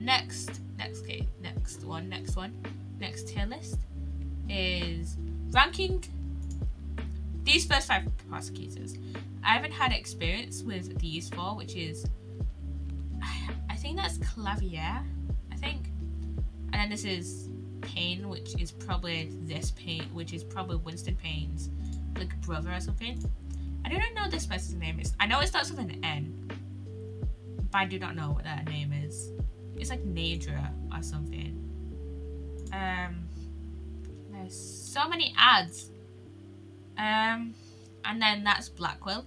Next tier list is ranking these first 5 prosecutors. I haven't had experience with these 4, which is, I think that's Clavier, I think. And then this is Payne, which is probably Winston Payne's like brother or something. I don't know what this person's name is. I know it starts with an N, but I do not know what that name is. It's like Nadra or something. There's so many ads. And then that's Blackwell.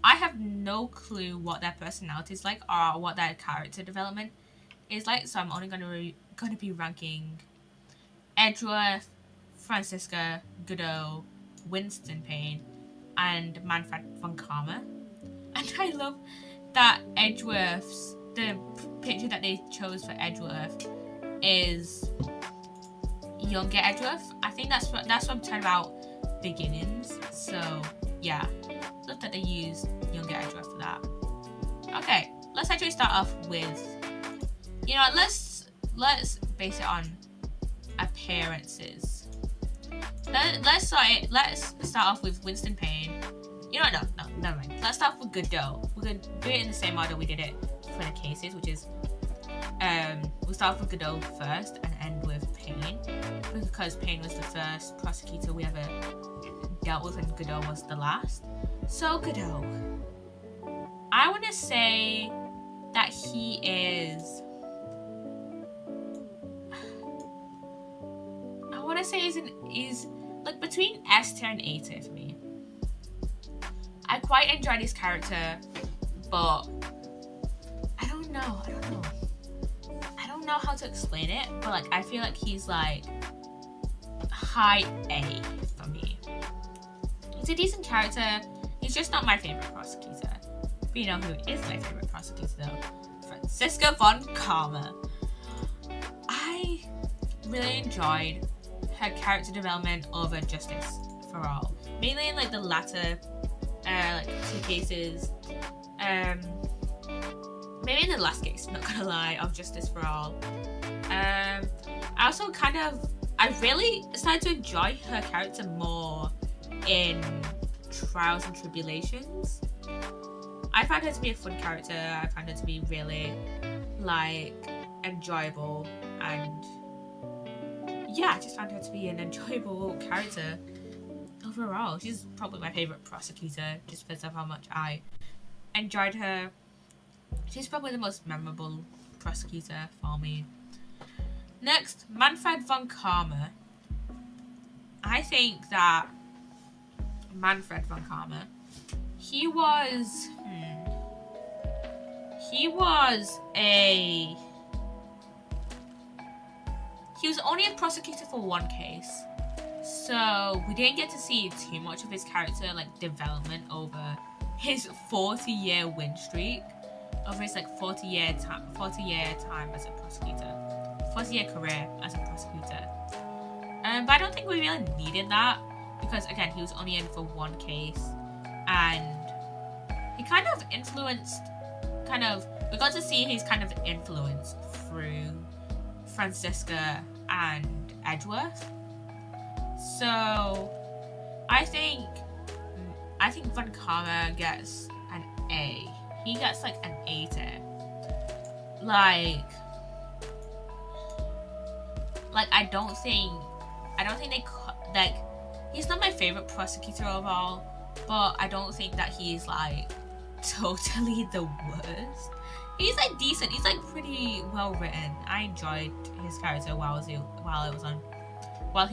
I have no clue what their personality is like or what their character development is like, so I'm only gonna be ranking Edgeworth, Franziska, Godot, Winston Payne, and Manfred von Karma. And I love that the picture that they chose for Edgeworth is younger Edgeworth. I think that's what I'm talking about, beginnings. So yeah, love that they used younger Edgeworth for that. Okay, let's actually start off with, you know, let's base it on appearances. Let's start off with Winston Payne. You know, no, never mind. Let's start with Godot. We're gonna do it in the same order we did it for the cases, which is we'll start off with Godot first and end with Payne, because Payne was the first prosecutor we ever dealt with and Godot was the last. So Godot, I want to say that he is, I want to say he's like between S tier and A tier for me. I quite enjoyed his character, but I don't know how to explain it, but like I feel like he's like high A for me. He's a decent character. He's just not my favorite prosecutor. But you know who is my favorite prosecutor though? Franziska von Karma. I really enjoyed her character development over Justice for All, mainly in like the latter like 2 cases. Maybe in the last case, not gonna lie, of Justice for All. I also I really started to enjoy her character more in Trials and Tribulations. I found her to be a fun character. I found her to be really like enjoyable, and yeah, I just found her to be an enjoyable character overall. She's probably my favorite prosecutor just because of how much I enjoyed her. She's probably the most memorable prosecutor for me. Next, Manfred von Karma. I think that Manfred von Karma, he was only a prosecutor for 1 case, so we didn't get to see too much of his character like development over his 40-year win streak, over his like 40-year time as a prosecutor, 40-year career as a prosecutor. But I don't think we really needed that, because again, he was only in for 1 case, and he we got to see his kind of influence through Franziska and Edgeworth. So I think Von Karma gets an A. He gets like an A tier. Like I don't think they like, he's not my favorite prosecutor overall, but I don't think that he's like totally the worst. He's like decent. He's like pretty well written. I enjoyed his character while he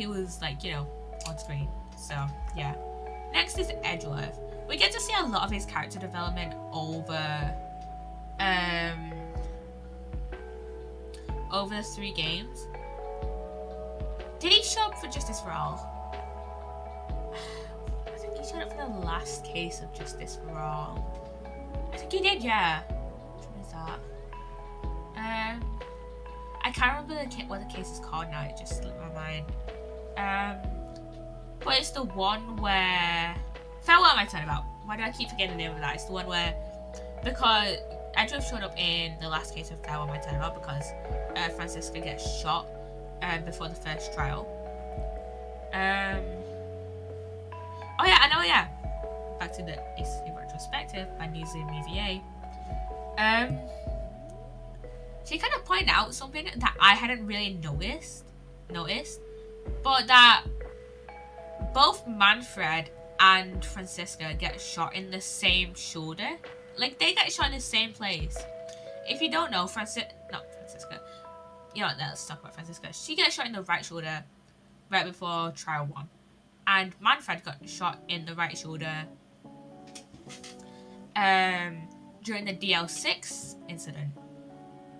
was like, you know, on screen. So yeah. Next is Edgeworth. We get to see a lot of his character development over the 3 games. Did he show up for Justice for All? I think he showed up for the last case of Justice for All. I think he did, yeah. Which one is that? I can't remember what the case is called now. It just slipped my mind. But it's the one where... what am I talking about? Why do I keep forgetting the name of that? It's the one where, because Edgeworth showed up in the last case of Taiwan by Tenor because Francisca gets shot before the first trial. Oh yeah, I know, yeah. Back to the ACC retrospective by New Zealand UVA. She kind of pointed out something that I hadn't really noticed, but that both Manfred and Francisca get shot in the same shoulder. Like, they get shot in the same place. If you don't know, not Francisca. You know what, let's talk about Francisca. She gets shot in the right shoulder right before trial 1. And Manfred got shot in the right shoulder during the DL6 incident.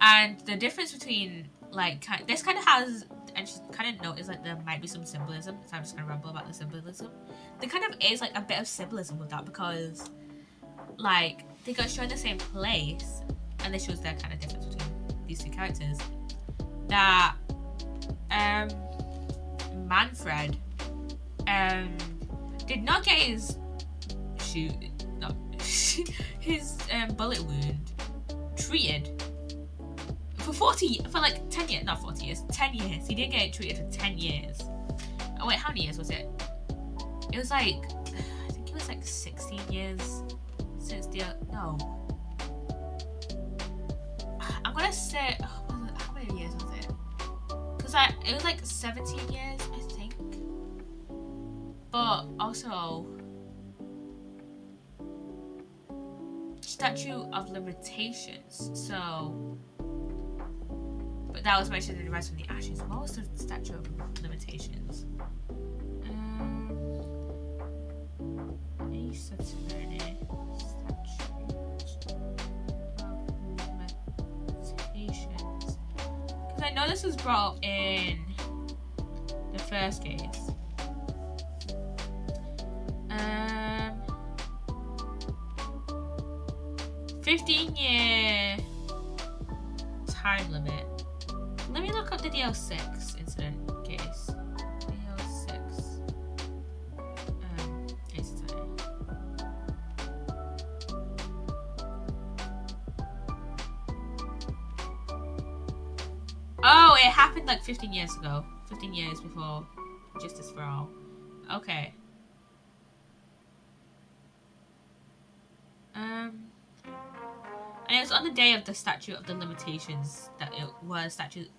And the difference between, like, this kind of has, and she kind of noticed, like, there might be some symbolism, so I'm just going to ramble about the symbolism. There kind of is, like, a bit of symbolism with that because, like, they got shot in the same place, and this shows the kind of difference between these two characters, that, Manfred, did not get his bullet wound treated for 10 years, not 40 years, 10 years. He didn't get it treated for 10 years. Oh wait, how many years was it? It was like, I think it was like 16 years since no. I'm gonna say, how many years was it? Because it was like 17 years, I think. But also, statute of limitations, so, but that was mentioned in the Rise from the Ashes. What was the statute of limitations? Ace Attorney statute of limitations. Because I know this was brought up in the first case. 15-year time limit. Let me look up the DL6 incident case. DL6 case study. Oh, it happened like 15 years ago. 15 years before Justice for All. Okay. And it was on the day of the statute of the limitations that it was statute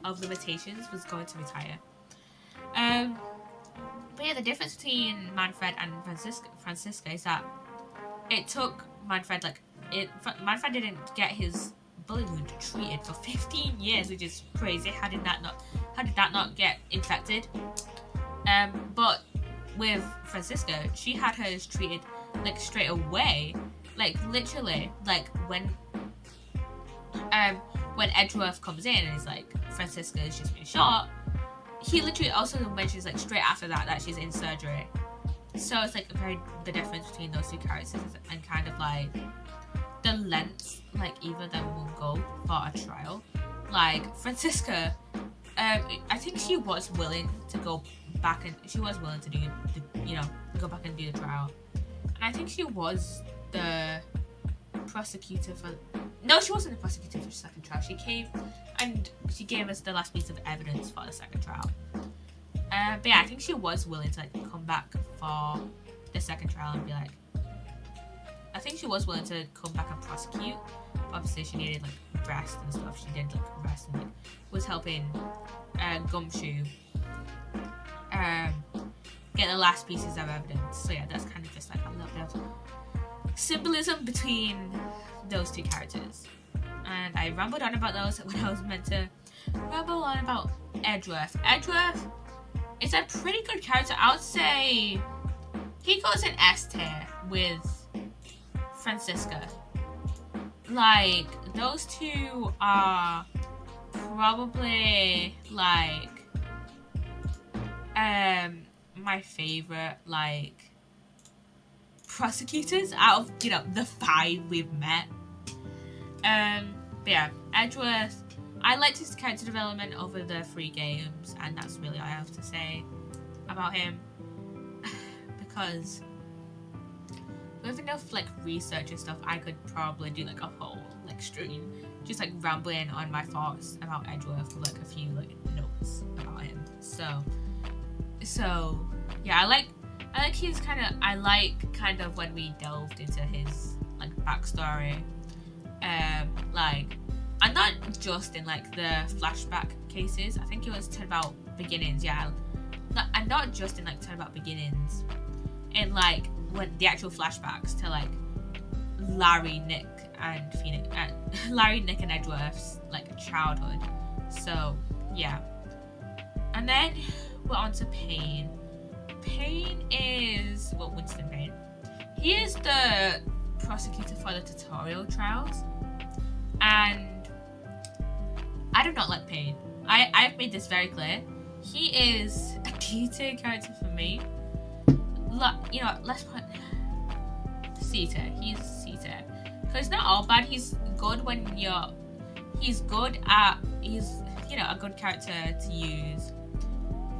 of limitations was going to retire. But yeah, the difference between Manfred and Francisca is that it took Manfred Manfred didn't get his bullet wound treated for 15 years, which is crazy. How did that not get infected? But with Francisca, she had hers treated like straight away. Like literally, like when Edgeworth comes in and is like, Francisca has just been shot, he literally also mentions like straight after that she's in surgery. So it's like the difference between those two characters and kind of like the length like either of them will go for a trial. Like Francisca, I think she was willing to go back and she was willing to do go back and do the trial. And I think she was the prosecutor for... No, she wasn't the prosecutor for the second trial. She came and she gave us the last piece of evidence for the second trial. But yeah, I think she was willing to like come back for the second trial and be like... I think she was willing to come back and prosecute. Obviously, she needed like rest and stuff. She did like rest and like was helping Gumshoe get the last pieces of evidence. So yeah, that's kind of just like a little bit of symbolism between those two characters. And I rambled on about those when I was meant to ramble on about Edgeworth. Edgeworth is a pretty good character. I would say he goes in S tier with Francisca. Like, those two are probably like my favorite like prosecutors out of the 5 we've met. But yeah, Edgeworth, I liked his character development over the 3 games, and that's really all I have to say about him. because with enough like research and stuff, I could probably do like a whole like stream, just like rambling on my thoughts about Edgeworth with like a few like notes about him. So yeah, I like his I like kind of when we delved into his like backstory, like, and not just in like the flashback cases. I think it was Turnabout Beginnings, yeah, and not just in like Turnabout Beginnings, in like when the actual flashbacks to like Larry, Nick, and Phoenix, Larry, Nick, and Edgeworth's like childhood. So yeah, and then we're on to Payne. Payne is Winston Payne. He is the prosecutor for the tutorial trials, and I do not like Payne. I've made this very clear. He is a D-tier character for me. You know, let's put C-tier. He's C-tier. Because not all bad. He's good when you're. He's good at. He's, you know, a good character to use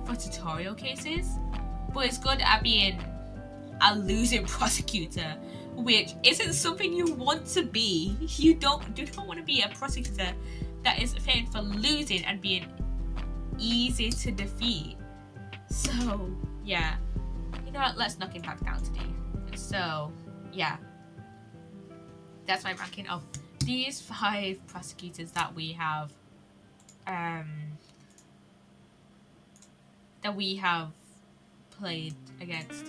for tutorial cases. But he's good at being a losing prosecutor, which isn't something you want to be. You do not want to be a prosecutor that is famed for losing and being easy to defeat. So yeah, you know what? Let's knock him back down to D. So yeah, that's my ranking of these 5 prosecutors that we have, played against.